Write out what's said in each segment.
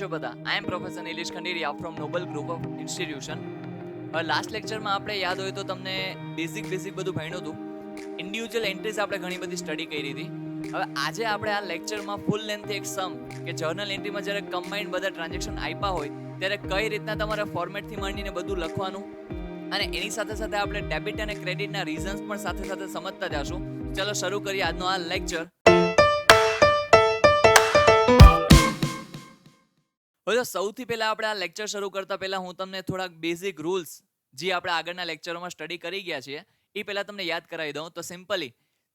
છો બધા? I am professor Nilesh Khanderia from Noble group of institution. હવે લાસ્ટ લેક્ચરમાં આપણે યાદ હોય તો તમને બેઝિક બધું ભણ્યું હતું. ઇન્ડિવિજ્યુઅલ એન્ટ્રીઝ આપણે ઘણી બધી સ્ટડી કરી હતી. હવે આજે આપણે આ લેક્ચરમાં ફૂલ લેન્થ એક સમ કે જર્નલ એન્ટ્રીમાં જ્યારે કમ્બાઇન્ડ બધા ટ્રાન્ઝેક્શન આપ્યા હોય ત્યારે કઈ રીતના તમારા ફોર્મેટથી માંડીને બધું લખવાનું અને એની સાથે સાથે આપણે ડેબિટ અને ક્રેડિટના રીઝન્સ પણ સાથે સાથે સમજતા જશું. ચલો શરૂ કરીએ આજનો આ લેક્ચર. હવે સૌથી પહેલા આપણે આ લેક્ચર શરૂ કરતા પહેલા હું તમને થોડાક બેઝિક રૂલ્સ જે આપણે આગળના લેક્ચરોમાં સ્ટડી કરી ગયા છીએ એ પહેલા તમને યાદ કરાવી દઉં. તો સિમ્પલી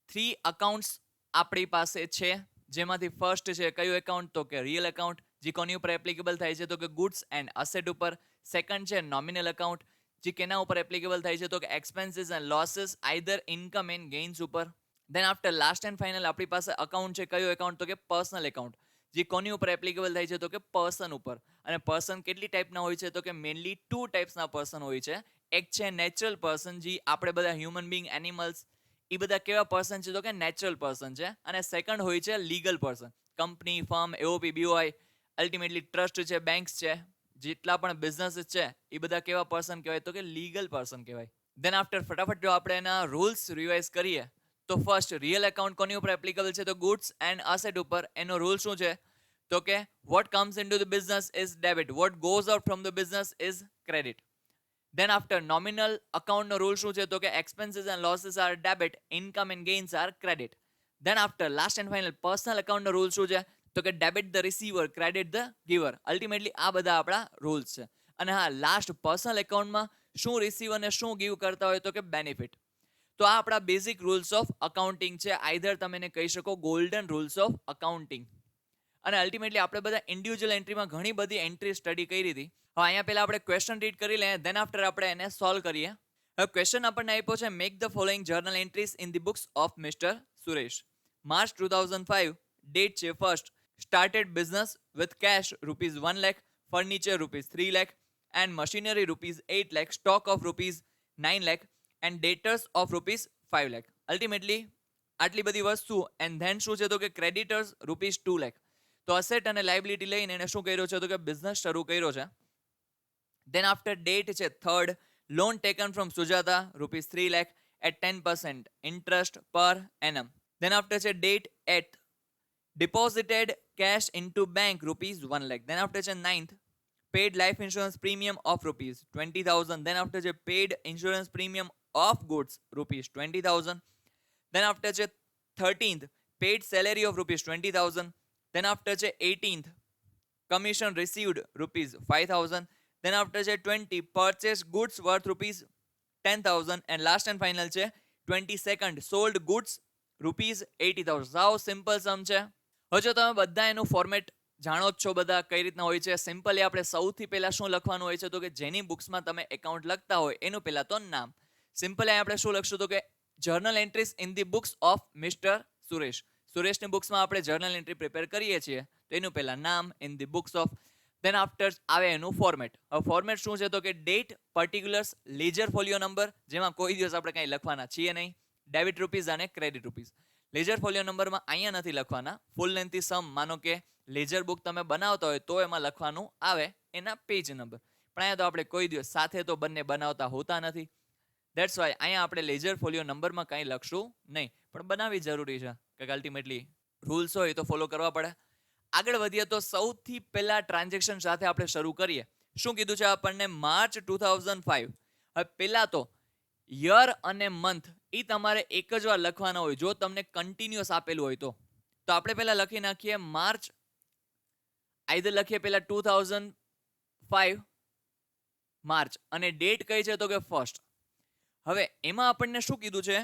3 અકાઉન્ટ્સ આપણી પાસે છે, જેમાંથી ફર્સ્ટ છે કયું એકાઉન્ટ? તો કે રિયલ એકાઉન્ટ, જે કોની ઉપર એપ્લિકેબલ થાય છે? તો કે ગુડ્સ એન્ડ અસેટ ઉપર. સેકન્ડ છે નોમિનલ એકાઉન્ટ, જે કેના ઉપર એપ્લિકેબલ થાય છે? તો કે expenses and losses either income and gains ઉપર. Then after last and final આપણી પાસે અકાઉન્ટ છે કયું એકાઉન્ટ? તો કે પર્સનલ એકાઉન્ટ, જે કોની ઉપર એપ્લિકેબલ થાય છે? તો કે પર્સન ઉપર. અને પર્સન કેટલી ટાઈપના હોય છે? તો કે મેનલી 2 ટાઈપ્સના પર્સન હોય છે. એક છે નેચરલ પર્સન, જે આપણે બધા હ્યુમન બીંગ, એનિમલ્સ, એ બધા કેવા પર્સન છે? તો કે નેચરલ પર્સન છે. અને સેકન્ડ હોય છે legal person, company, firm, AOP, BOI, ultimately trust છે, બેંક્સ છે, જેટલા પણ બિઝનેસીસ છે એ બધા કેવા પર્સન કહેવાય? તો કે લીગલ પર્સન કહેવાય. દેન આફ્ટર ફટાફટ જો આપણે એના રૂલ્સ રિવાઇઝ કરીએ તો ફર્સ્ટ રિયલ એકાઉન્ટ કોની ઉપર એપ્લિકેબલ છે? તો ગુડ્સ એન્ડ અસેટ ઉપર. એનો રૂલ શું છે? તો કે what comes into the business is debit, what goes out from the business is credit. Then after nominal account નો રૂલ શું છે? તો કે expenses and losses are debit, income and gains are credit. Then after last and final personal account નો rule શું છે? તો કે debit the receiver, credit the giver. Ultimately આ બધા આપણા રૂલ્સ છે. અને હા, લાસ્ટ પર્સનલ એકાઉન્ટમાં શું રિસીવ અને શું ગીવ કરતા હોય? તો કે બેનિફિટ. તો આ આપણા બેઝિક રૂલ્સ ઓફ અકાઉન્ટિંગ છે. આઈધર તમે એને કહી શકો ગોલ્ડન રૂલ્સ ઓફ અકાઉન્ટિંગ. અને અલ્ટિમેટલી આપણે બધા ઇન્ડિવિજ્યુઅલ એન્ટ્રીમાં ઘણી બધી એન્ટ્રી સ્ટડી કરી હતી. હવે અહીંયા પહેલા આપણે ક્વેશ્ચન રીડ કરી લઈએ, દેન આફ્ટર આપણે એને સોલ્વ કરીએ. હવે ક્વેશ્ચન આપણને આપ્યો છે, make the following journal entries in the books of mister Suresh. March 2005 date છે first. Started business with cash ₹1 lakh, furniture ₹3 lakh and machinery ₹8 lakh, stock of ₹9 lakh and debtors of ₹5 lakh. Ultimately આટલી બધી વસ્તુ એન્ડ ધેન શું છે? તો કે ક્રેડિટર્સ ₹2 લાખ. તો અસેટ અને લાયબિલિટી લઈને એને શું કર્યો છે? તો કે બિઝનેસ શરૂ કર્યો છે. દેન આફ્ટર ડેટ છે third. Loan taken from Sujata ₹3 lakh at 10% interest per annum. Then after છે date at deposited cash into bank ₹1 lakh. Then after છે 9th, paid life insurance premium of ₹20,000. Then after છે paid insurance premium of goods ₹20,000. Then after છે 13th, paid salary of ₹20,000. Then after છે 18th, commission received ₹5,000. Then after છે 20, purchase goods worth ₹10,000. And last and final છે 22nd, sold goods ₹80,000. સાવ simple સમ છે. હવે જો તમે બધા એનું ફોર્મેટ જાણો જ છો, બધા કઈ રીતના હોય છે. સિમ્પલી આપણે સૌથી પહેલા શું લખવાનું હોય છે? તો કે જેની બુક્સમાં તમે એકાઉન્ટ લખતા હોય એનું પહેલા તો નામ. સિમ્પલી આપણે શું લખશું? તો કે journal entries in the books of mister Suresh. સુરેશની બુક્સમાં આપણે જર્નલ એન્ટ્રી પ્રિપેર કરીએ છીએ તો એનું પહેલા નામ in the books of. Then after આવે એનું ફોર્મેટ. હવે ફોર્મેટ શું છે? તો કે date, particulars, ledger folio number, જેમાં કોઈ દિવસ આપણે કંઈ લખવાના છીએ નહીં, ડેબિટ રૂપીઝ અને ક્રેડિટ રૂપીઝ. લેજર ફોલિયો નંબરમાં અહીંયા નથી લખવાના. ફૂલ લેન્થથી સમ, માનો કે લેજર બુક તમે બનાવતા હોય તો એમાં લખવાનું આવે એના પેજ નંબર. પણ અહીંયા તો આપણે કોઈ દિવસ સાથે તો બંને બનાવતા હોતા નથી. ધેટ્સ વાય અહીંયા આપણે લેજર ફોલિયો નંબરમાં કંઈ લખશું નહીં, પણ બનાવવી જરૂરી છે કે અલ્ટિમેટલી રૂલ્સ હોય તો ફોલો કરવા પડે. આગળ વધીએ તો સૌથી પહેલા ટ્રાન્ઝેક્શન સાથે આપણે શરૂ કરીએ. શું કીધું છે આપણને? માર્ચ 2005. હવે પહેલા તો યર અને મંથ એ તમારે એક જ વાર લખવાના હોય જો તમને કન્ટિન્યુઅસ આપેલું હોય તો. તો આપણે પહેલા લખી નાખીએ માર્ચ, આઈધર લખીએ પહેલા 2005 માર્ચ, અને ડેટ કઈ છે? તો કે ફર્સ્ટ. હવે એમાં આપણને શું કીધું છે?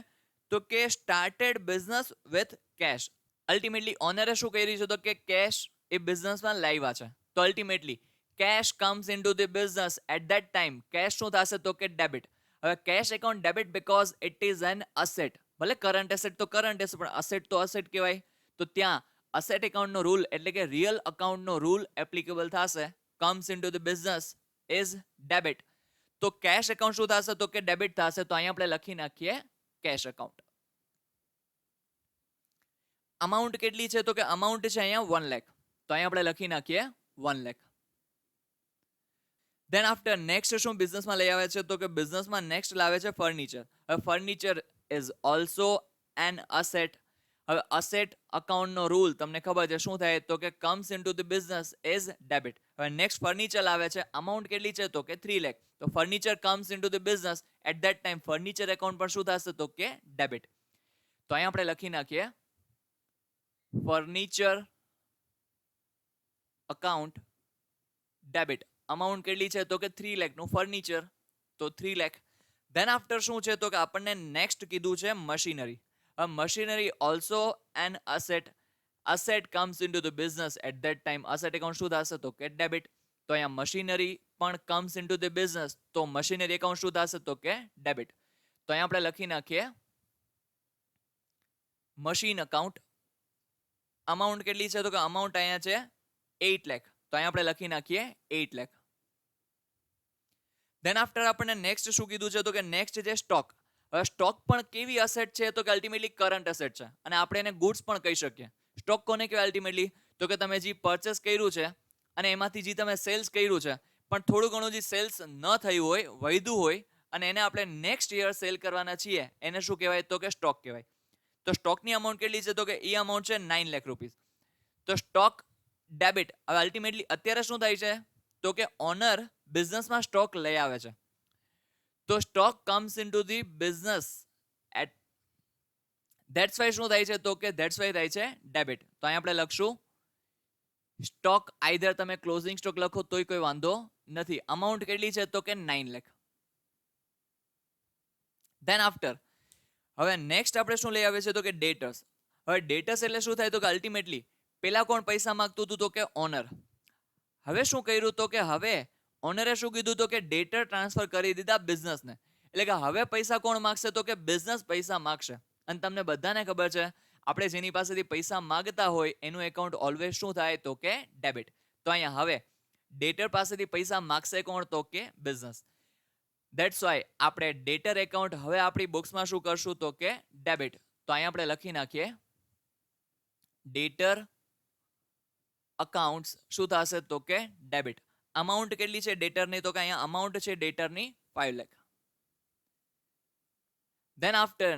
તો કે started business with cash. Ultimately ઓનરે શું કરી છે? તો કે કેશ એ બિઝનેસમાં લાવ્યા છે. તો ultimately cash comes into the business at that time. Cash શું થશે? તો કે ડેબિટ. હવે cash account debit because it is an asset. ભલે કરંટ એસેટ તો કરંટ એસેટ, પણ અસેટ તો અસેટ કહેવાય. તો ત્યાં અસેટ એકાઉન્ટનો રૂલ એટલે કે રિયલ અકાઉન્ટનો રૂલ એપ્લિકેબલ થશે. Comes into the business is debit. તો કેશ એકાઉન્ટ શું થશે? તો કે ડેબિટ થશે. તો અહીંયા આપણે લખી નાખીએ કેશ એકાઉન્ટ. અમાઉન્ટ કેટલી છે? તો કે અમાઉન્ટ છે અહીંયા 1 લાખ. તો અહીંયા આપણે લખી નાખીએ 1 લાખ. ધેન આફ્ટર નેક્સ્ટ શું બિઝનેસમાં લઈ આવે છે તો કે બિઝનેસમાં નેક્સ્ટ લાવે છે ફર્નિચર. હવે furniture is also an asset. હવે અસેટ અકાઉન્ટનો રૂલ તમને ખબર છે શું થાય તો કે comes into the business as debit. હવે નેક્સ્ટ ફર્નિચર લાવે છે, અમાઉન્ટ કેટલી છે તો કે 3 લાખ. તો furniture comes into the business at that time furniture account પર શું થશે તો કે ડેબિટ. તો અહીંયા આપણે લખી નાખીએ ફર્નિચર અકાઉન્ટ ડેબિટ. અમાઉન્ટ કેટલી છે તો કે 3 લાખ નું ફર્નિચર, તો 3 લાખ. ધેન આફ્ટર શું છે તો કે આપણને નેક્સ્ટ કીધું છે machinery. Machinery also an asset. Asset comes into the business at that time asset account શું થશે તો કે ડેબિટ. તો અહીંયા મશીનરી પણ કમ્સ ઇનટુ ધ બિઝનેસ, તો મશીનરી એકાઉન્ટ શું થશે તો કે ડેબિટ. તો અહીંયા આપણે લખી નાખીએ મશીન અકાઉન્ટ. અમાઉન્ટ કેટલી છે તો કે અમાઉન્ટ અહીંયા છે 8 લાખ. તો અહીંયા આપણે લખી નાખીએ 8 લાખ. ધેન આફ્ટર આપણને નેક્સ્ટ શું કીધું છે તો કે નેક્સ્ટ છે સ્ટોક. હવે સ્ટોક પણ કેવી અસેટ છે તો કે અલ્ટિમેટલી કરંટ અસેટ છે, અને આપણે એને ગુડ્સ પણ કહી શકીએ. સ્ટોક કોને કહેવાય અલ્ટિમેટલી તો કે તમે જે પરચેસ કર્યું છે અને એમાંથી જે તમે સેલ્સ કર્યું છે પણ થોડું ઘણું જે સેલ્સ ન થયું હોય, વધ્યું હોય, અને એને આપણે નેક્સ્ટ યર સેલ કરવાના છીએ, એને શું કહેવાય તો કે સ્ટોક કહેવાય. તો સ્ટોકની અમાઉન્ટ કેટલી છે તો કે એ અમાઉન્ટ છે 9 લાખ રૂપીસ. તો સ્ટોક ડેબિટ. હવે અલ્ટિમેટલી અત્યારે શું થાય છે તો કે ઓનર બિઝનેસમાં સ્ટોક લઈ આવે છે, તો stock comes into the business at that's why શું થાય છે તો કે ધેટ્સ વાય થાય છે ડેબિટ. તો અહીં આપણે લખશું સ્ટોક. આઈધર તમે ક્લોઝિંગ સ્ટોક લખો તોય કોઈ વાંધો નથી. અમાઉન્ટ કેટલી છે તો કે 9 લાખ. ધેન આફ્ટર હવે નેક્સ્ટ આપણે શું લઈ આવે છે તો કે ડેટર્સ. હવે ડેટર્સ એટલે શું થાય તો કે અલ્ટિમેટલી પેલા કોણ પૈસા માંગતું હતું તો કે ઓનર. હવે શું કર્યું તો કે હવે ઓનરે શું કીધું તો કે ડેટર ટ્રાન્સફર કરી દીધા બિઝનેસને. એટલે કે હવે પૈસા કોણ માંગશે તો કે બિઝનેસ પૈસા માંગશે. અને તમને બધાને ખબર છે આપણે જેની પાસેથી પૈસા માંગતા હોય એનું એકાઉન્ટ ઓલવેઝ શું થાય તો કે ડેબિટ. તો અહીંયા હવે ડેટર પાસેથી પૈસા માંગશે કોણ તો કે બિઝનેસ. ધેટ્સ વાય આપણે ડેટર એકાઉન્ટ હવે આપણી બુક્સમાં શું કરશું તો કે ડેબિટ. તો અહીંયા આપણે લખી નાખીએ ડેટર અકાઉન્ટ્સ શું થશે તો કે ડેબિટ. અમાઉન્ટ કેટલી છે ડેટરની તો કે અહીંયા અમાઉન્ટ છે ડેટરની 5 લાખ. ધેન આફ્ટર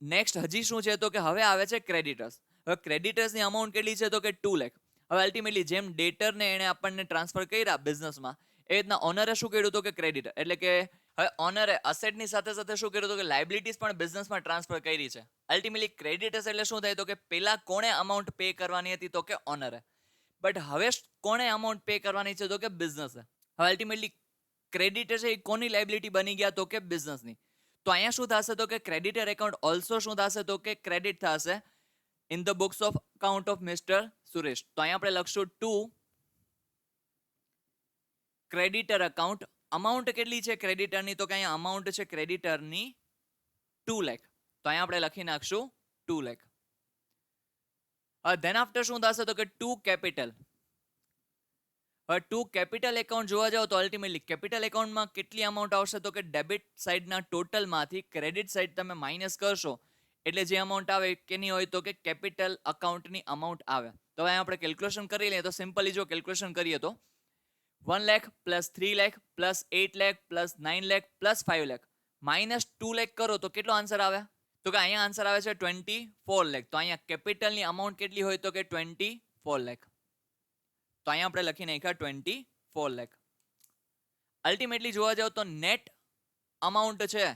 નેક્સ્ટ હજી શું છે તો કે હવે આવે છે ક્રેડિટર્સ. હવે ક્રેડિટર્સની અમાઉન્ટ કેટલી છે તો કે 2 લાખ. હવે અલ્ટિમેટલી જેમ ડેટરને એને આપણને ટ્રાન્સફર કર્યા બિઝનેસમાં, એ રીતના ઓનરે શું કર્યું તો કે ક્રેડિટર. એટલે કે હવે ઓનરે અસેટની સાથે સાથે શું કર્યું તો કે લાયબિલિટીઝ પણ બિઝનેસમાં ટ્રાન્સફર કરી છે. અલ્ટિમેટલી ક્રેડિટર્સ એટલે શું થાય તો કે પેલા કોણે અમાઉન્ટ પે કરવાની હતી તો કે ઓનરે, બટ હવે કોણે અમાઉન્ટ પે કરવાની છે તો કે બિઝનેસે. હવે અલ્ટિમેટલી ક્રેડિટર છે એ કોની લાયબિલિટી બની ગયા તો કે બિઝનેસની. તો અહીંયા શું થશે તો કે ક્રેડિટર એકાઉન્ટ ઓલ્સો શું થશે તો કે ક્રેડિટ થશે in the books of account of mister Suresh. તો અહીંયા આપણે લખશું 2 ક્રેડિટર અકાઉન્ટ. અમાઉન્ટ કેટલી છે ક્રેડિટરની તો કે અહીંયા અમાઉન્ટ છે ક્રેડિટરની 2 લાખ. તો અહીંયા આપણે લખી નાખશું 2 લાખ. ધેન આફ્ટર શું થશે તો કે 2 કેપિટલ. હવે 2 કેપિટલ એકાઉન્ટ જોવા જાવ તો અલ્ટિમેટલી કેપિટલ એકાઉન્ટમાં કેટલી અમાઉન્ટ આવશે તો કે ડેબિટ સાઇડના ટોટલમાંથી ક્રેડિટ સાઇડ તમે માઇનસ કરશો એટલે જે અમાઉન્ટ આવે કેની હોય તો કે કેપિટલ અકાઉન્ટની અમાઉન્ટ આવે. તો હવે આપણે કેલ્ક્યુલેશન કરી લઈએ તો સિમ્પલી જો કેલ્ક્યુલેશન કરીએ તો 1 lakh plus 3 lakh plus 8 lakh plus 9 lakh plus 5 lakh minus 2 lakh કરો તો કેટલો આન્સર આવે તો કે અહીંયા આન્સર આવે છે 24 લાખ. તો અહીંયા કેપિટલની અમાઉન્ટ કેટલી હોય તો કે 24 લાખ. તો અહીંયા આપણે લખી નાખ્યા 24 લાખ. અલ્ટિમેટલી જોવા જાવ તો નેટ અમાઉન્ટ છે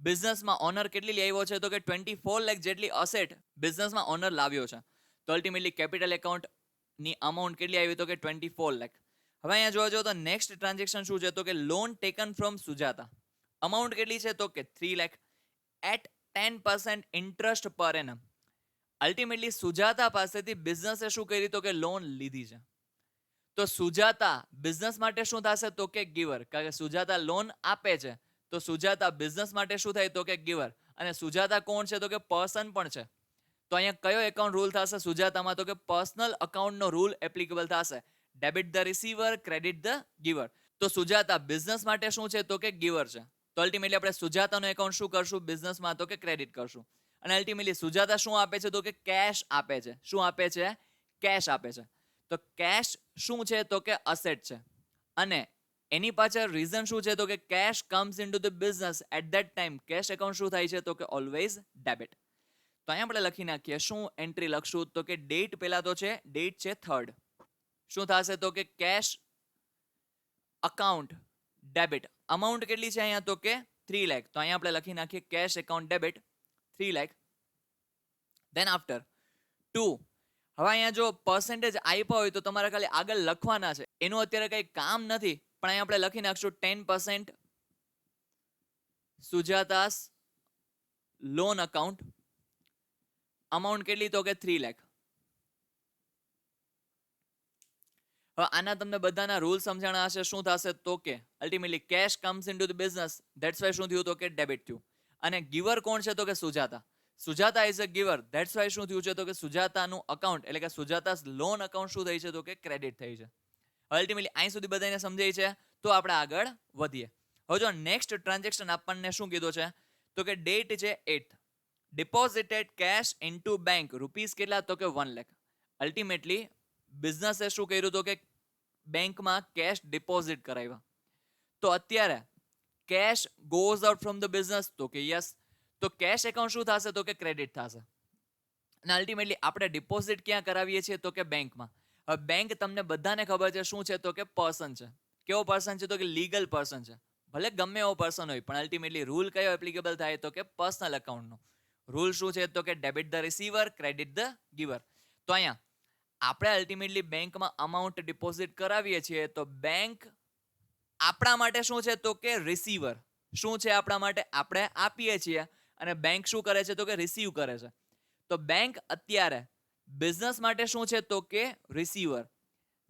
બિઝનેસમાં ઓનર કેટલી લઈ આવ્યો છે તો કે 24 લાખ જેટલી અસેટ બિઝનેસમાં ઓનર લાવ્યો છે. તો અલ્ટિમેટલી કેપિટલ એકાઉન્ટની અમાઉન્ટ કેટલી આવી તો કે 24 લાખ. હવે અહીંયા જોવા જાવ તો નેક્સ્ટ ટ્રાન્ઝેક્શન શું છે તો કે loan taken from Sujata. Amount કેટલી છે તો કે 3 lakh at 10% interest per annum. Ultimately Sujata પાસેથી બિઝનેસે શું કરી તો કે લોન લીધી છે. તો સુજાતા બિઝનેસ માટે શું થશે તો કે ગિવર, કારણ કે સુજાતા લોન આપે છે તો સુજાતા બિઝનેસ માટે શું થાય તો કે ગિવર. અને સુજાતા કોણ છે તો કે પર્સન પણ છે. તો અહીંયા કયો એકાઉન્ટ રૂલ થશે સુજાતામાં તો કે પર્સનલ અકાઉન્ટનો રૂલ એપ્લિકેબલ થશે. Debit the receiver, credit the giver. તો સુજાતા બિઝનેસ માટે શું છે તો કે ગિવર છે. તો અલ્ટિમેટલી આપણે સુજાતાનો એકાઉન્ટ શું કરશું બિઝનેસમાં તો કે ક્રેડિટ કરશું. અને અલ્ટિમેટલી સુજાતા શું આપે છે તો કે કેશ આપે છે. શું આપે છે કેશ આપે છે. તો કેશ શું છે તો કે અસેટ છે અને એની પાછળ રીઝન શું છે તો કે cash comes into the business at that time. Cash account શું થાય છે તો કે ઓલવેઝ ડેબિટ. તો અહીંયા આપણે લખી નાખીએ શું એન્ટ્રી લખશું તો કે ડેટ પહેલા તો છે, ડેટ છે 3rd. શું થશે તો કે કેશ અકાઉન્ટ ડેબિટ. અમાઉન્ટ કેટલી છે અહીંયા તો કે 3 લાખ. તો અહીંયા આપણે લખી નાખીએ cash account debit 3 lakh. Then after 2. હવે અહીંયા જો પર્સન્ટેજ આપ્યા હોય તો તમારે ખાલી આગળ લખવાના છે, એનું અત્યારે કંઈ કામ નથી, પણ અહીંયા આપણે લખી નાખશું 10% સુજાતાસ લોન અકાઉન્ટ. અમાઉન્ટ કેટલી તો કે 3 લાખ. હવે આના તમને બધાના રૂલ સમજાણા હશે. શું થશે તો કે ultimately cash comes into the business, that's why શું થયું તો કે ડેબિટ થયું. અને ગિવર કોણ છે તો કે Sujata. Sujata is a giver, that's why શું થયું છે તો કે સુજાતાનું અકાઉન્ટ એટલે કે સુજાતાસ લોન અકાઉન્ટ શું થઈ છે તો કે ક્રેડિટ થઈ છે. અલ્ટિમેટલી અહીં સુધી બધાને સમજાય છે. તો આપણે આગળ વધીએ. હવે જો નેક્સ્ટ ટ્રાન્ઝેક્શન આપણને શું કીધું છે તો કે ડેટ છે 8th. Deposited cash into bank rupees કેટલા તો કે 1 લાખ. અલ્ટિમેટલી બિઝનેસે શું કર્યું તો કે બેંકમાં કેશ ડિપોઝિટ કરાવ્યા. તો અત્યારે cash goes out from the business તો કે યસ. તો કેશ એકાઉન્ટ શું થશે તો કે ક્રેડિટ થશે. અને અલ્ટિમેટલી આપણે ડિપોઝિટ ક્યાં કરાવીએ છીએ તો કે બેંકમાં. હવે બેંક તમને બધાને ખબર છે શું છે તો કે પર્સન છે. કેવો પર્સન છે તો કે લીગલ પર્સન છે. ભલે ગમે એવો પર્સન હોય પણ અલ્ટિમેટલી રૂલ કયો એપ્લિકેબલ થાય તો કે પર્સનલ એકાઉન્ટનો. રૂલ શું છે તો કે debit the receiver, credit the giver. તો અહીંયા આપણે અલ્ટિમેટલી બેંકમાં અમાઉન્ટ ડિપોઝિટ કરાવીએ છીએ તો બેંક આપણા માટે શું છે તો કે રિસીવર. શું છે આપણા માટે? આપણે આપીએ છીએ અને બેંક શું કરે છે તો કે રિસીવ કરે છે. તો બેંક અત્યારે બિઝનેસ માટે શું છે તો કે રિસીવર.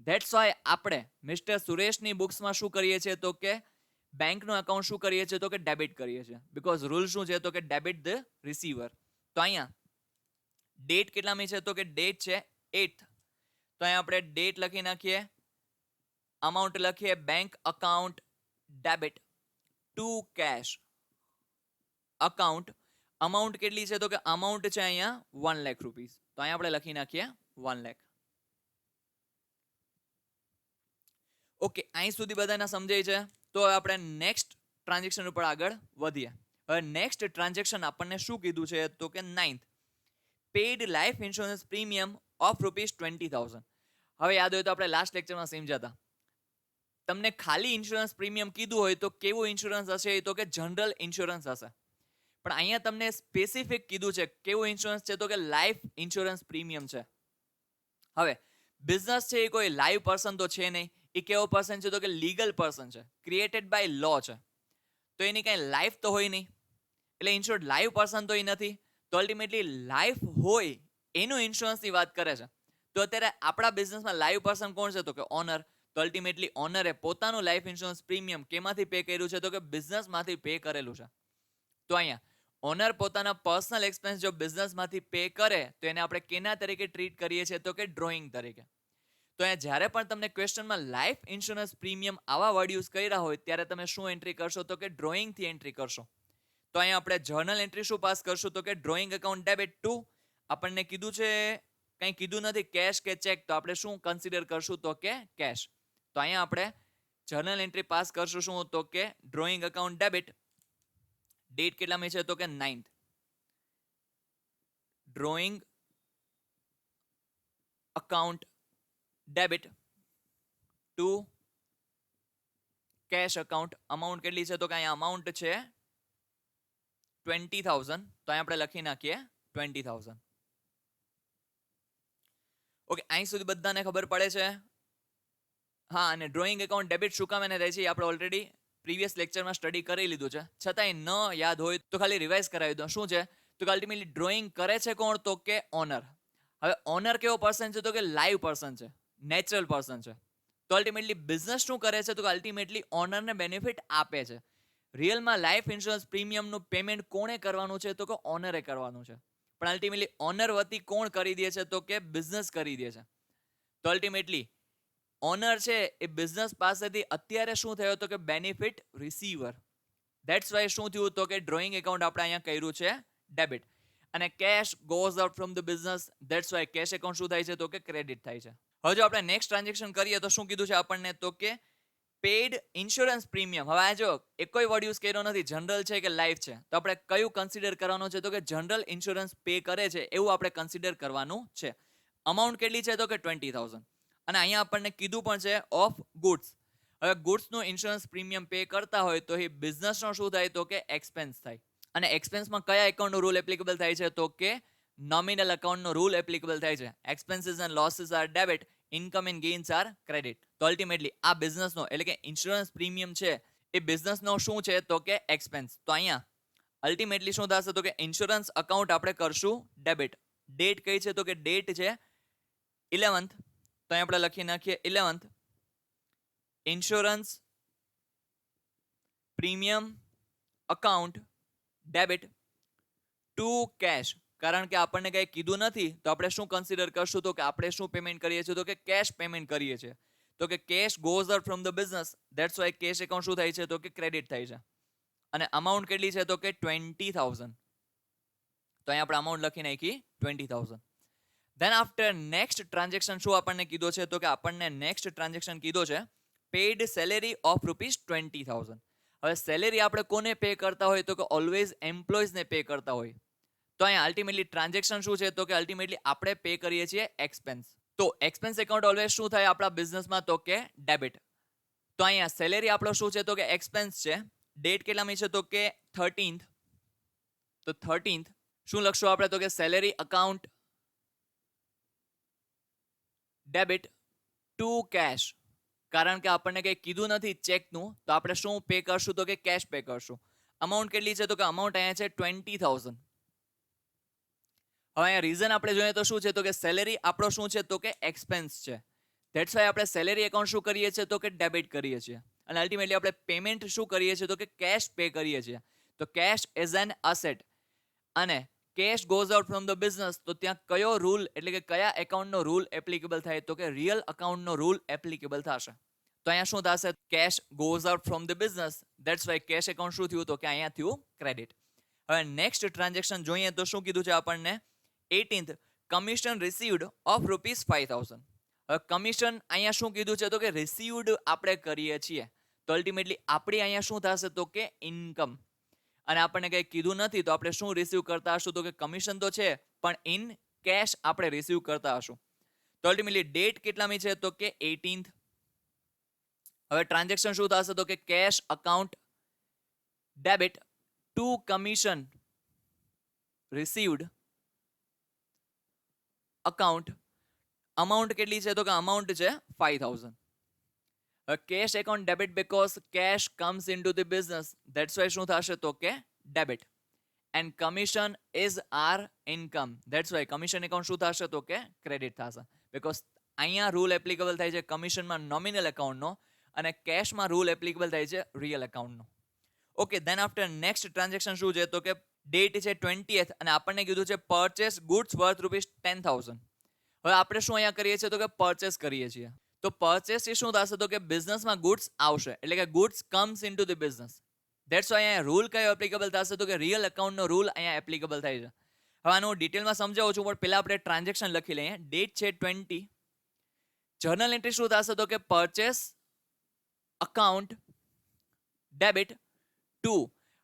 ધેટ્સ વાય આપણે મિસ્ટર સુરેશની બુક્સમાં શું કરીએ છીએ તો કે બેંકનું એકાઉન્ટ શું કરીએ છીએ તો કે ડેબિટ કરીએ છીએ. બીકોઝ રૂલ શું છે તો કે ડેબિટ ધ રિસીવર. તો અહીંયા ડેટ કેટલામી છે તો કે ડેટ છે 8th. તો અહીંયા આપણે ડેટ લખી નાખીએ, અમાઉન્ટ લખીએ bank account debit to cash account. Amount કેટલી છે તો કે અમાઉન્ટ છે અહીંયા 1 લાખ રૂપીસ. તો અહીંયા આપણે લખી નાખીએ 1 લાખ. ઓકે, અહીં સુધી બધાને સમજાય છે. તો આપણે નેક્સ્ટ ટ્રાન્ઝેક્શન ઉપર આગળ વધીએ. હવે નેક્સ્ટ ટ્રાન્ઝેક્શન આપણને શું કીધું છે તો કે 9th. Paid life insurance premium of ₹20,000. હવે યાદ હોય તો આપણે લાસ્ટ લેક્ચરમાં સમજ્યા હતા. તમને ખાલી ઇન્સ્યોરન્સ પ્રીમિયમ કીધું હોય તો કેવું ઇન્સ્યોરન્સ હશે તો કે જનરલ ઇન્સ્યોરન્સ હશે. પણ અહીંયા તમને સ્પેસિફિક કીધું છે કેવું ઇન્સ્યોરન્સ છે તો કે લાઈફ ઇન્સ્યોરન્સ પ્રીમિયમ છે. હવે બિઝનેસ છે એ કોઈ લાઈવ પર્સન તો છે નહીં. એ કેવો પર્સન છે તો કે લીગલ પર્સન છે, ક્રિએટેડ બાય લો છે. તો એની કઈ લાઈફ તો હોય નહીં, એટલે ઇન્શ્યોર્ડ લાઈવ પર્સન તો એ નથી. તો અલ્ટિમેટલી લાઈફ હોય એનું ઇન્સ્યોરન્સની વાત કરે છે. તો અત્યારે આપણા બિઝનેસમાં લાઈવ પર્સન કોણ છે તો કે ઓનર. તો અલ્ટિમેટલી ઓનરે પોતાનું લાઈફ ઇન્સ્યોરન્સ પ્રીમિયમ કેમાંથી પે કર્યું છે તો કે બિઝનેસમાંથી પે કરેલું છે. તો અહીંયા ઓનર પોતાના પર્સનલ એક્સપેન્સ જો બિઝનેસમાંથી પે કરે તો એને આપણે કેના તરીકે ટ્રીટ કરીએ છીએ તો કે ડ્રોઈંગ તરીકે. તો અહીંયા જ્યારે પણ તમને ક્વેશ્ચનમાં લાઈફ ઇન્સ્યોરન્સ પ્રીમિયમ આવા વર્ડ યુઝ કર્યા હોય ત્યારે તમે શું એન્ટ્રી કરશો તો કે ડ્રોઈંગથી એન્ટ્રી કરશો. તો અહીંયા આપણે જર્નલ એન્ટ્રી શું પાસ કરશું તો કે ડ્રોઈંગ એકાઉન્ટ ડેબિટ ટુ. આપણને કીધું છે કંઈ કીધું નથી કેશ કે ચેક, તો આપણે શું કન્સિડર કરશું તો કે કેશ. તો અહીંયા આપણે જર્નલ એન્ટ્રી પાસ કરશું શું તો કે ડ્રોઈંગ એકાઉન્ટ ડેબિટ. ડેટ કેટલામી છે તો કે 9th. Drawing account debit to cash account. Amount કેટલી છે તો કે અહીંયા અમાઉન્ટ છે 20,000. તો અહીંયા આપણે લખી નાખીએ 20,000. ઓકે, અહીં સુધી બધાને ખબર પડે છે? હા, અને ડ્રોઈંગ એકાઉન્ટ ડેબિટ શું કામ એને રહે છે આપણે ઓલરેડી પ્રીવિયસ લેક્ચરમાં સ્ટડી કરી લીધું છે. છતાંય ન યાદ હોય તો ખાલી રિવાઇઝ કરાવી દો. શું છે તો કે અલ્ટિમેટલી ડ્રોઈંગ કરે છે કોણ તો કે ઓનર. હવે ઓનર કેવો પર્સન છે તો કે લાઈવ પર્સન છે, નેચરલ પર્સન છે. તો અલ્ટિમેટલી બિઝનેસ શું કરે છે તો કે અલ્ટિમેટલી ઓનરને બેનિફિટ આપે છે. રિયલમાં લાઈફ ઇન્સ્યોરન્સ પ્રીમિયમનું પેમેન્ટ કોણે કરવાનું છે તો કે ઓનરે કરવાનું છે. પણ અલ્ટિમેટલી ઓનર વતી કોણ કરી દે છે તો કે બિઝનેસ કરી દે છે. તો અલ્ટિમેટલી ઓનર છે એ બિઝનેસ પાસેથી અત્યારે શું થયો તો કે બેનિફિટ રિસીવર. ધેટ્સ વાય શું થયું તો કે ડ્રોઈંગ એકાઉન્ટ આપણે અહીંયા કર્યું છે ડેબિટ. અને cash goes out from the business. That's why cash account શું થાય છે તો કે ક્રેડિટ થાય છે. હવે જો આપણે નેક્સ્ટ ટ્રાન્ઝેક્શન કરીએ તો શું કીધું છે આપણને તો કે પેડ ઇન્સ્યોરન્સ પ્રીમિયમ. હવે આ જો એક કોઈ વર્ડ યુઝ કર્યો નથી, જનરલ છે કે લાઈફ છે, તો આપણે કયું કન્સિડર કરવાનું છે? તો કે જનરલ ઇન્સ્યોરન્સ પે કરે છે એવું આપણે કન્સિડર કરવાનું છે. અમાઉન્ટ કેટલી છે? તો કે 20,000. અને અહીંયા આપણને કીધું પણ છે ઓફ ગુડ્સ. હવે ગુડ્સનું ઇન્સ્યોરન્સ પ્રીમિયમ પે કરતા હોય તો એ બિઝનેસનો શું થાય? તો કે એક્સપેન્સ થાય. અને એક્સપેન્સમાં કયા એકાઉન્ટનો રૂલ એપ્લિકેબલ થાય છે? તો કે નોમિનલ એકાઉન્ટનો રૂલ એપ્લિકેબલ થાય છે. Expenses and losses are debit, income and gains are credit. તો અલ્ટિમેટલી આ બિઝનેસનો એટલે કે ઇન્સ્યોરન્સ પ્રીમિયમ છે એ બિઝનેસનો શું છે? તો કે એક્સપેન્સ. તો અહીંયા અલ્ટિમેટલી શું થશે? તો કે ઇન્સ્યોરન્સ અકાઉન્ટ આપણે કરશું ડેબિટ. ડેટ કઈ છે? તો કે ડેટ છે 11th. તો અહીં આપણે લખી નાખીએ 11th. Insurance premium account debit to cash. કારણ કે આપણને કંઈ કીધું નથી તો આપણે શું કન્સિડર કરશું? તો કે આપણે શું પેમેન્ટ કરીએ છીએ? તો કે કેશ પેમેન્ટ કરીએ છીએ. તો કે cash goes out from the business, that's why cash account શું થાય છે? તો કે ક્રેડિટ થાય છે. અને અમાઉન્ટ કેટલી છે? તો કે 20,000. તો અહીં આપણે અમાઉન્ટ લખી નાખી 20,000. ધેન આફ્ટર નેક્સ્ટ ટ્રાન્ઝેક્શન શું આપણને કીધો છે? તો કે આપણને નેક્સ્ટ ટ્રાન્ઝેક્શન કીધો છે પેડ સેલેરી ઓફ ₹20,000. હવે સેલેરી આપણે કોને પે કરતા હોય? તો કે ઓલવેઝ એમ્પ્લોઈઝને પે કરતા હોય. તો અહીંયા અલ્ટિમેટલી ટ્રાન્ઝેક્શન શું છે? તો કે અલ્ટિમેટલી આપણે પે કરીએ છીએ એક્સપેન્સ. તો એક્સપેન્સ એકાઉન્ટ ઓલવેઝ શું થાય આપણા બિઝનેસમાં? તો કે ડેબિટ. તો અહીંયા સેલેરી આપણો શું છે? તો કે એક્સપેન્સ છે. ડેટ કેટલામી છે? તો કે 13th. તો 13th શું લખશું આપણે? તો કે salary account debit to cash. કારણ કે આપણને કંઈ કીધું નથી ચેકનું, તો આપણે શું પે કરશું? તો કે કેશ પે કરશું. અમાઉન્ટ કેટલી છે? તો કે અમાઉન્ટ અહીંયા છે 20,000. હવે અહીંયા રીઝન આપણે જોઈએ તો શું છે? તો કે સેલેરી આપણો શું છે? તો કે એક્સપેન્સ છે. ધેટ્સ વાય આપણે સેલેરી એકાઉન્ટ શું કરીએ છીએ? તો કે ડેબિટ કરીએ છીએ. અને અલ્ટિમેટલી આપણે પેમેન્ટ શું કરીએ છીએ? તો કે કેશ પે કરીએ છીએ. તો કેશ ઇઝ એન અસેટ અને cash goes out from the business. તો ત્યાં કયો રૂલ એટલે કે કયા એકાઉન્ટનો રૂલ એપ્લિકેબલ થાય? તો કે રિયલ અકાઉન્ટનો રૂલ એપ્લિકેબલ થશે. તો અહીંયા શું થશે? Cash goes out from the business, that's why cash account શું થયું? તો કે અહીંયા થયું ક્રેડિટ. હવે નેક્સ્ટ ટ્રાન્ઝેક્શન જોઈએ તો શું કીધું છે આપણને? 18th commission received of ₹5,000. હવે કમિશન અહીંયા શું કીધું છે? તો કે રિસીવ્ડ આપણે કરીએ છીએ. તો અલ્ટિમેટલી આપણી અહીંયા શું થશે? તો કે ઇન્કમ. અને આપણને કંઈ કીધું નથી તો આપણે શું રિસીવ કરતા હશું? તો કે કમિશન તો છે પણ ઇન કેશ આપણે રિસીવ કરતા હશું. તો અલ્ટિમેટલી ડેટ કેટલામી છે? તો કે 18th. હવે ટ્રાન્ઝેક્શન શું થશે? તો કે cash account debit to commission received account. Amount કેટલી છે? તો કે અમાઉન્ટ છે 5,000. Cash account debit because cash comes into the business, that's why શું થશે? તો કે debit. And commission is are income, that's why commission account શું થશે? તો કે ક્રેડિટ થશે. બીકોઝ અહીંયા રૂલ એપ્લિકેબલ થાય છે કમિશનમાં નોમિનલ એકાઉન્ટનો અને કેશમાં રૂલ એપ્લિકેબલ થાય છે રિયલ એકાઉન્ટનો. Okay, then after next transaction શું છે? તો કે ડેટ છે 20th અને આપણને કીધું છે પરચેસ ગુડ્સ વર્થ ₹10,000. હવે આપણે શું અહીંયા કરીએ છીએ? તો કે પરચેસ કરીએ છીએ. તો પરચેસ એ શું થશે? તો કે બિઝનેસમાં ગુડ્સ આવશે એટલે કે goods comes into the business. That's Y અહીંયા રૂલ કયો એપ્લિકેબલ થશે? તો કે રિયલ એકાઉન્ટનો રૂલ અહીંયા એપ્લિકેબલ થાય છે. હવે આનું ડિટેલમાં સમજાવું છું પણ પહેલા આપણે ટ્રાન્ઝેક્શન લખી લઈએ. ડેટ છે 20. જર્નલ એન્ટ્રી શું થશે? તો કે પરચેસ અકાઉન્ટ ડેબિટ ટુ.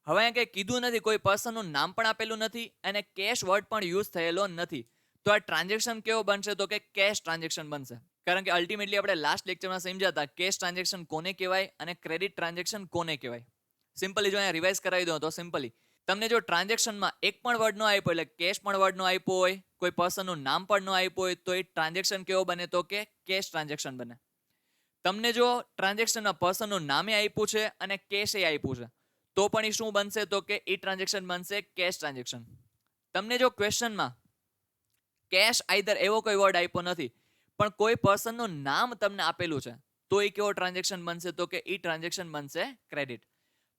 હવે અહીંયા કંઈ કીધું નથી, કોઈ પર્સનનું નામ પણ આપેલું નથી અને કેશ વર્ડ પણ યુઝ થયેલો નથી. તો આ ટ્રાન્ઝેક્શન કેવો બનશે? તો કે કેશ ટ્રાન્ઝેક્શન બનશે. કારણ કે અલ્ટિમેટલી આપણે લાસ્ટ લેક્ચરમાં સમજ્યા હતા કેશ ટ્રાન્ઝેક્શન કોને કહેવાય અને ક્રેડિટ ટ્રાન્ઝેક્શન કોને કહેવાય. સિમ્પલી જો અહીંયા રિવાઇઝ કરાવી દો તો સિમ્પલી તમને જો ટ્રાન્ઝેક્શનમાં એક પણ વર્ડ નો આપ્યો એટલે કેશ પણ વર્ડ નો આપ્યો હોય, કોઈ પર્સનનું નામ પણ ન આપ્યું હોય તો એ ટ્રાન્ઝેક્શન કેવો બને? તો કે કેશ ટ્રાન્ઝેક્શન બને. તમને જો ટ્રાન્ઝેક્શનમાં પર્સનનું નામે આપ્યું છે અને કેશ એ આપ્યું છે તો પણ એ શું બનશે? તો કે એ ટ્રાન્ઝેક્શન બનશે કેશ ટ્રાન્ઝેક્શન. તમને જો ક્વેશ્ચનમાં કેશ આઈધર એવો કોઈ વર્ડ આપ્યો નથી પણ કોઈ પર્સનનું નામ તમને આપેલું છે તો એ કેવો ટ્રાન્ઝેક્શન બનશે? તો કે એ ટ્રાન્ઝેક્શન બનશે ક્રેડિટ.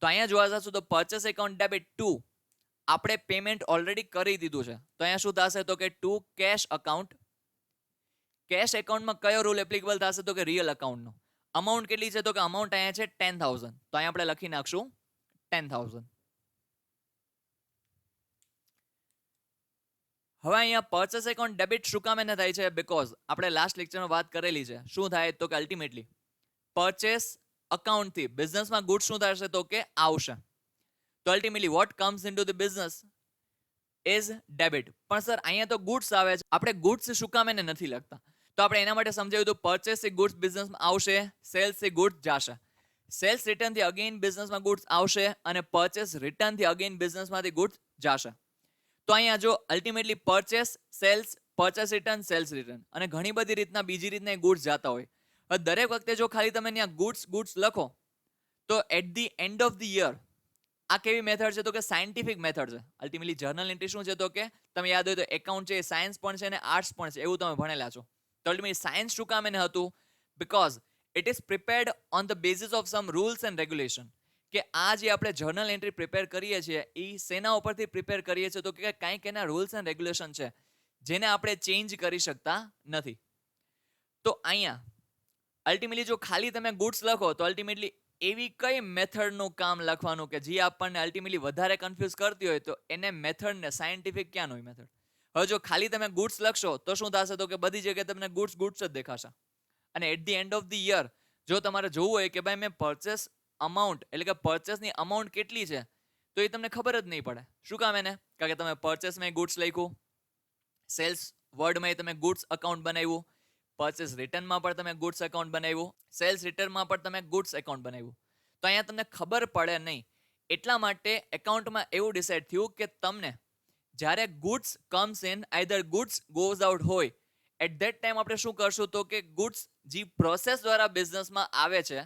તો અહીંયા જોવા જશું તો પરચેસ એકાઉન્ટ ડેબિટ ટુ આપણે પેમેન્ટ ઓલરેડી કરી દીધું છે તો અહીંયા શું થશે? તો કે ટુ કેશ અકાઉન્ટ. કેશ એકાઉન્ટમાં કયો રૂલ એપ્લિકેબલ થશે? તો કે રિયલ અકાઉન્ટનો. અમાઉન્ટ કેટલી છે? તો કે અમાઉન્ટ અહીંયા છે 10,000. તો અહીંયા આપણે લખી નાખશું 10,000. હવે અહીંયા પરચેસ એકાઉન્ટ ડેબિટ શું કામ એને થાય છે? બીકોઝ આપણે લાસ્ટ લેક્ચરમાં વાત કરેલી છે. શું થાય? તો કે અલ્ટિમેટલી પરચેસ અકાઉન્ટથી બિઝનેસમાં ગુડ્સ શું થશે તો કે આવશે. તો ultimately what comes into the business is debit. પણ સર અહીંયા તો ગુડ્સ આવે છે, આપણે ગુડ્સ શું કામ એને નથી લખતા? તો આપણે એના માટે સમજાવ્યું તો પરચેસ એ ગુડ્સ બિઝનેસમાં આવશે, સેલ્સ એ ગુડ્સ જશે. સેલ્સ રિટર્નથી અગેન બિઝનેસમાં ગુડ્સ આવશે અને પરચેસ રિટર્નથી અગેન બિઝનેસમાંથી ગુડ્સ જશે. તો અહીંયા જો ultimately purchase sales, purchase return, sales return અને ઘણી બધી રીતના બીજી રીતના ગુડ્સ જતા હોય. હવે દરેક વખતે જો ખાલી તમે ત્યાં ગુડ્સ લખો તો at the end of the year આ કેવી મેથડ છે તો કે સાયન્ટિફિક મેથડ છે. અલ્ટિમેટલી જર્નલ એન્ટ્રી શું છે તો કે તમે યાદ હોય તો એકાઉન્ટ છે, સાયન્સ પણ છે અને આર્ટ્સ પણ છે, એવું તમે ભણેલા છો. તો અલ્ટિમેટલી સાયન્સ શું કામ એને હતું? Because it is prepared on the basis of sum rules and regulation. કે આ જે આપણે જર્નલ એન્ટ્રી પ્રિપેર કરીએ છીએ એ શેના ઉપરથી પ્રિપેર કરીએ છીએ તો કે કાંઈક એના રૂલ્સ એન્ડ રેગ્યુલેશન છે જેને આપણે ચેન્જ કરી શકતા નથી. તો અહીંયા અલ્ટિમેટલી જો ખાલી તમે ગુડ્સ લખો તો અલ્ટિમેટલી એવી કઈ મેથડનું કામ લખવાનું કે જે આપણને અલ્ટિમેટલી વધારે કન્ફ્યુઝ કરતી હોય તો એને મેથડને સાયન્ટિફિક ક્યાં હોય મેથડ? હવે જો ખાલી તમે ગુડ્સ લખશો તો શું થશે તો કે બધી જગ્યાએ તમને ગુડ્સ જ દેખાશે. અને at the end of the year જો તમારે જોવું હોય કે ભાઈ મેં પરચેસ અમાઉન્ટ એટલે કે પરચેસની અમાઉન્ટ કેટલી છે તો એ તમને ખબર જ નહીં પડે. શું કામ એને? કારણ કે તમે પરચેસમાં ગુડ્સ લખ્યું, સેલ્સ વર્ડમાં તમે ગુડ્સ અકાઉન્ટ બનાવ્યું, પરચેસ રિટર્નમાં પણ તમે ગુડ્સ એકાઉન્ટ બનાવ્યું, સેલ્સ રિટર્નમાં પણ તમે ગુડ્સ એકાઉન્ટ બનાવ્યું. તો અહીંયા તમને ખબર પડે નહીં. એટલા માટે એકાઉન્ટમાં એવું ડિસાઇડ થયું કે તમને જ્યારે goods comes in either goods goes out હોય એટ ધેટ ટાઈમ આપણે શું કરશું તો કે ગુડ્સ જે પ્રોસેસ દ્વારા બિઝનેસમાં આવે છે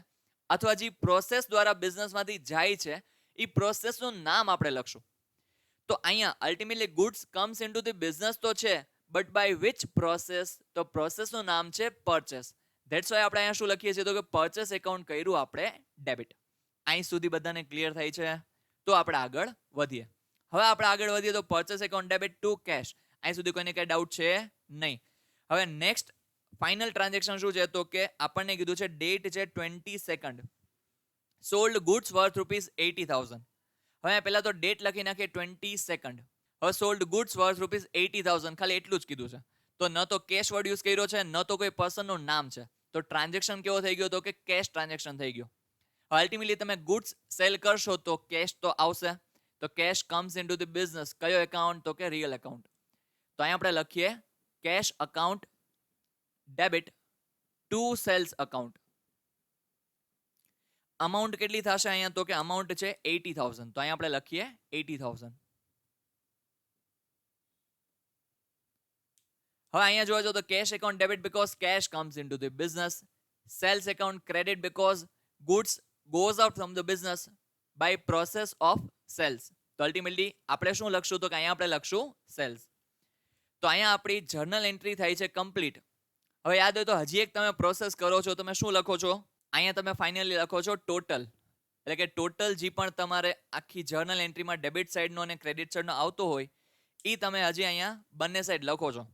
અથવા જે પ્રોસેસ દ્વારા બિઝનેસમાંથી જાય છે એ પ્રોસેસનું નામ આપણે લખશું. તો અહીંયા ultimately goods comes into the business તો છે બટ બાય વિચ પ્રોસેસ? તો પ્રોસેસનું નામ છે પરચેસ. ધેટ્સ વાય આપણે અહીંયા શું લખીએ છીએ તો કે પરચેસ એકાઉન્ટ કર્યું આપણે ડેબિટ. અહીં સુધી બધાને ક્લિયર થાય છે? તો આપણે આગળ વધીએ. હવે આપણે આગળ વધીએ તો purchase account debit to cash. અહીં સુધી કોઈને કઈ ડાઉટ છે નહીં? હવે નેક્સ્ટ ફાઇનલ ટ્રાન્ઝેક્શન શું છે તો કે આપણને કીધું છે ડેટ છે 22 સોલ્ડ ગુડ્સ વર્થ ₹80,000. હવે પહેલા તો ડેટ લખી નાખીએ 22. હવે સોલ્ડ ગુડ્સ વર્થ ₹80,000 ખાલી એટલું જ કીધું છે. તો ન તો કેશ વર્ડ યુઝ કર્યો છે ન તો કોઈ પર્સનનું નામ છે. તો ટ્રાન્ઝેક્શન કેવો થઈ ગયો તો કે કેશ ટ્રાન્ઝેક્શન થઈ ગયો. અલ્ટિમેટલી તમે ગુડ્સ સેલ કરશો તો કેશ તો આવશે. તો cash comes into the business. કયો એકાઉન્ટ તો કે રિયલ એકાઉન્ટ. તો અહીંયા આપણે લખીએ cash account debit to sales account. Amount કેટલી થશે અહીંયા તો કે અમાઉન્ટ છે 80,000. તો અહીંયા આપણે લખીએ 80,000. હવે અહીંયા જોવા જાવ તો cash account debit because cash comes into the business. Sales account credit because goods goes out from the business by process of sales. તો અલ્ટિમેટલી આપણે શું લખશું તો કે અહીંયા આપણે લખશું સેલ્સ. તો અહીંયા આપણી જર્નલ એન્ટ્રી થાય છે કમ્પ્લીટ. હવે યાદ હોય તો હજી એક તમે પ્રોસેસ કરો છો, તમે શું લખો છો? અહીંયા તમે ફાઇનલી લખો છો ટોટલ. એટલે કે ટોટલ જે પણ તમારે આખી જર્નલ એન્ટ્રીમાં ડેબિટ સાઈડનો અને ક્રેડિટ સાઈડનો આવતો હોય એ તમે હજી અહીંયા બંને સાઈડ લખો છો.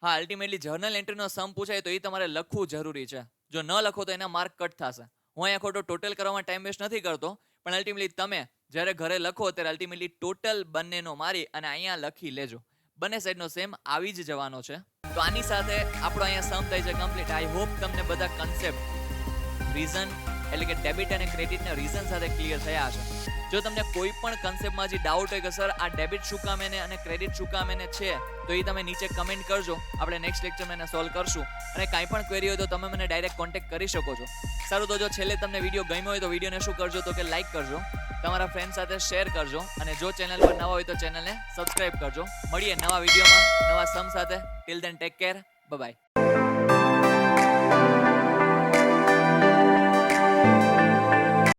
હા, અલ્ટિમેટલી જર્નલ એન્ટ્રીનો સમ પૂછાય તો એ તમારે લખવું જરૂરી છે. જો ન લખો તો એના માર્ક કટ થશે. હું અહીંયા ખોટો ટોટલ કરવામાં ટાઈમ વેસ્ટ નથી કરતો, પણ અલ્ટિમેટલી તમે જ્યારે ઘરે લખો ત્યારે અલ્ટિમેટલી ટોટલ બંનેનો મારી અને અહીંયા લખી લેજો. બંને સાઈડનો સેમ આવી જ જવાનો છે. તો આની સાથે આપણો અહીંયા સમ થાય છે કમ્પ્લીટ. આઈ હોપ તમને બધા કન્સેપ્ટ રીઝન એટલે કે ડેબિટ અને ક્રેડિટના રીઝન સાથે ક્લિયર થયા હશે. જો તમને કોઈ પણ કન્સેપ્ટમાં જે ડાઉટ હોય કે સર આ ડેબિટ શું કામ એને અને ક્રેડિટ શું કામ એને છે તો એ તમે નીચે કમેન્ટ કરજો. આપણે નેક્સ્ટ લેક્ચરમાં એને સોલ્વ કરશું. અને કાંઈ પણ ક્વેરી હોય તો તમે મને ડાયરેક્ટ કોન્ટેક્ટ કરી શકો છો. સારું, તો જો છેલ્લે તમને વિડીયો ગમ્યો હોય તો વિડીયોને શું કરજો તો કે લાઈક કરજો, તમારા ફ્રેન્ડ સાથે શેર કરજો અને જો ચેનલ પર નવા હોય તો ચેનલને સબસ્ક્રાઇબ કરજો. મળીએ નવા વિડીયોમાં નવા સમ સાથે. Till then take care, bye bye.